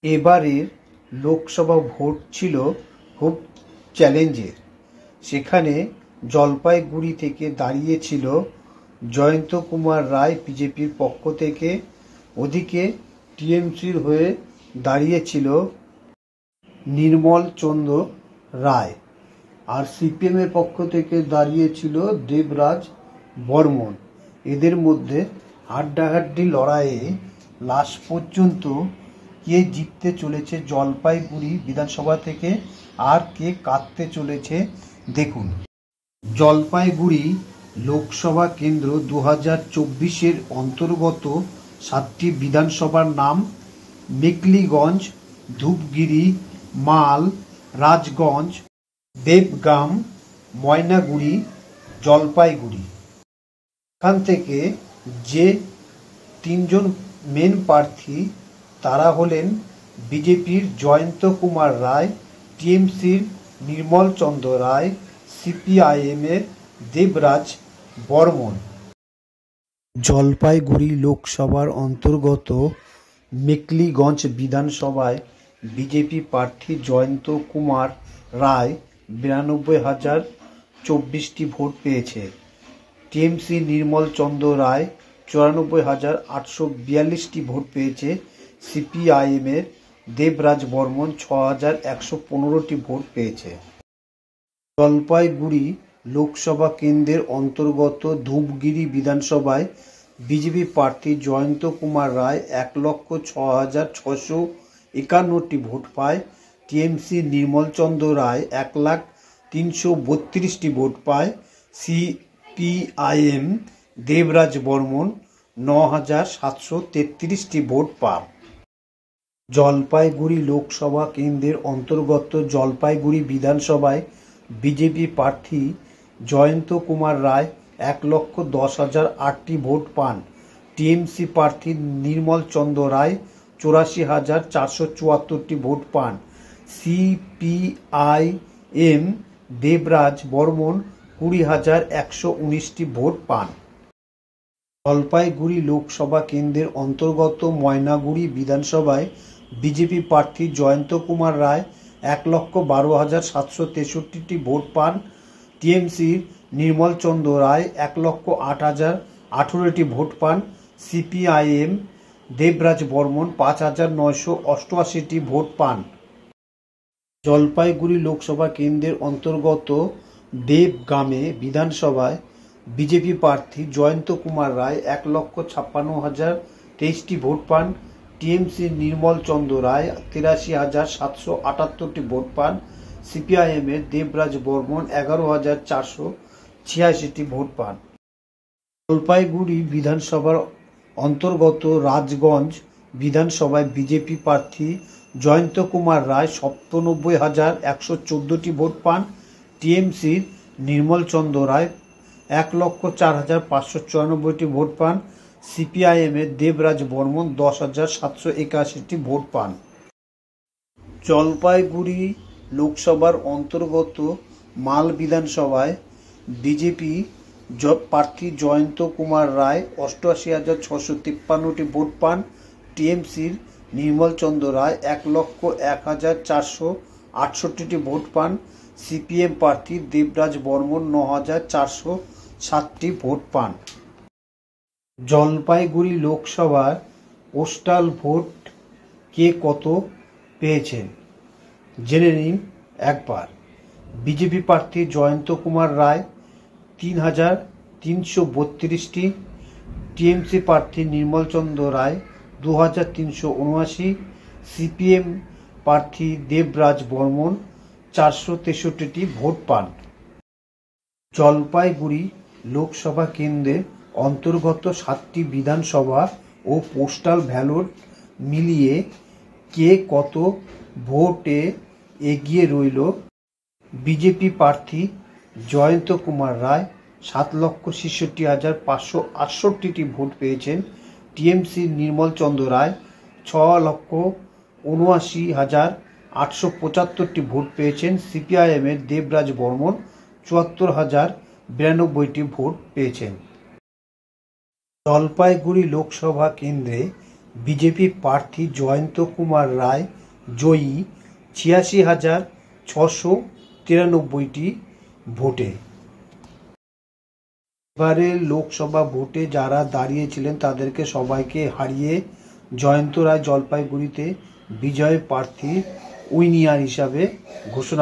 এবারের লোকসভা ভোট ছিল খুব চ্যালেঞ্জের। সেখানে জলপাইগুড়ি থেকে দাঁড়িয়েছিল জয়ন্ত কুমার রায় বিজেপির পক্ষ থেকে, ওদিকে টিএমসির হয়ে দাঁড়িয়েছিল নির্মল চন্দ্র রায়, আর সিপিএমের পক্ষ থেকে দাঁড়িয়েছিল দেবরাজ বর্মন। এদের মধ্যে হাড্ডাহাড্ডি লড়াইয়ে লাস্ট পর্যন্ত কে জিততে চলেছে জলপাইগুড়ি বিধানসভা থেকে আর কে কাটতে চলেছে দেখুন। জলপাইগুড়ি লোকসভা কেন্দ্র 2024-এর অন্তর্গত 7টি বিধানসভার নাম: মেখলিগঞ্জ, ধূপগুড়ি, মাল, রাজগঞ্জ, দেবগ্রাম, ময়নাগুড়ি, জলপাইগুড়ি। এখান থেকে যে তিনজন মেন প্রার্থী তারা হলেন বিজেপির জয়ন্ত কুমার রায়, টিএমসির নির্মল চন্দ্র রায়, সিপিআইএমের দেবরাজ বর্মন। জলপাইগুড়ি লোকসভার অন্তর্গত মেখলিগঞ্জ বিধানসভায় বিজেপি প্রার্থী জয়ন্ত কুমার রায় 92,024টি ভোট পেয়েছে। টিএমসি নির্মল চন্দ্র রায় 94,842টি ভোট পেয়েছে। সিপিআইএমের দেবরাজ বর্মন 6,115টি ভোট পেয়েছে। জলপাইগুড়ি লোকসভা কেন্দ্রের অন্তর্গত ধূপগুড়ি বিধানসভায় বিজেপি প্রার্থী জয়ন্ত কুমার রায় 1,06,651টি ভোট পায়। টিএমসি নির্মল চন্দ্র রায় 1,03,32টি ভোট পায়। সিপিআইএম দেবরাজ বর্মন 9,733টি ভোট পায়। জলপাইগুড়ি লোকসভা কেন্দ্রের অন্তর্গত জলপাইগুড়ি বিধানসভায় বিজেপি প্রার্থী জয়ন্ত কুমার রায় 1,10,008টি ভোট পান। টিএমসি প্রার্থী নির্মল চন্দ্র রায় 84,474টি ভোট পান। সিপিআইএম দেবরাজ বর্মন 20,119টি ভোট পান। জলপাইগুড়ি লোকসভা কেন্দ্রের অন্তর্গত ময়নাগুড়ি বিধানসভায় বিজেপি প্রার্থী জয়ন্ত কুমার রায় 1,12,763টি ভোট পান। টিএমসির নির্মল চন্দ্র রায় 1,08,018টি ভোট পান। সিপিআইএম দেবরাজ বর্মন 5,988টি ভোট পান। জলপাইগুড়ি লোকসভা কেন্দ্রের অন্তর্গত দেবগ্রামে বিধানসভায় বিজেপি প্রার্থী জয়ন্ত কুমার রায় 1,56,023টি ভোট পান। টিএমসি নির্মল চন্দ্র রায় 83,778টি ভোট পান। সিপিআইএমের দেবরাজ বর্মন 11,486টি ভোট পান। জলপাইগুড়ি বিধানসভার অন্তর্গত রাজগঞ্জ বিধানসভায় বিজেপি প্রার্থী জয়ন্ত কুমার রায় 97,114টি ভোট পান। টিএমসির নির্মল চন্দ্র রায় 1,04,594টি ভোট পান। সিপিআইএমের দেবরাজ বর্মন 10,781টি ভোট পান। জলপাইগুড়ি লোকসভার অন্তর্গত মাল বিধানসভায় বিজেপি প্রার্থী জয়ন্ত কুমার রায় 88,653টি ভোট পান। টিএমসির নির্মল চন্দ্র রায় 1,01,468টি ভোট পান। সিপিএম প্রার্থী দেবরাজ বর্মন 9,407টি ভোট পান। জলপাইগুড়ি লোকসভার পোস্টাল ভোট কে কত পেয়েছেন জেনে নিন একবার। বিজেপি প্রার্থী জয়ন্ত কুমার রায় 3,332টি, টিএমসি প্রার্থী নির্মল চন্দ্র রায় 2,379, সিপিএম প্রার্থী দেবরাজ বর্মন 463টি ভোট পান। জলপাইগুড়ি লোকসভা কেন্দ্রের অন্তর্গত 7টি বিধানসভা ও পোস্টাল ব্যালট মিলিয়ে কে কত ভোটে এগিয়ে রইল। বিজেপি প্রার্থী জয়ন্ত কুমার রায় 7,66,568টি ভোট পেয়েছেন। টিএমসির নির্মল চন্দ্র রায় 6,79,875টি ভোট পেয়েছেন। সিপিআইএমের দেবরাজ বর্মন 74,092টি ভোট পেয়েছেন। জলপাইগুড়ি লোকসভা কেন্দ্রে বিজেপি প্রার্থী জয়ন্ত কুমার রায় জয়ী ৮৬,৬৯৩টি ভোটে। এবারের লোকসভা ভোটে যারা দাঁড়িয়েছিলেন তাদেরকে সবাইকে হারিয়ে জয়ন্ত রায় জলপাইগুড়িতে বিজয়ী প্রার্থী উইনার হিসাবে ঘোষণা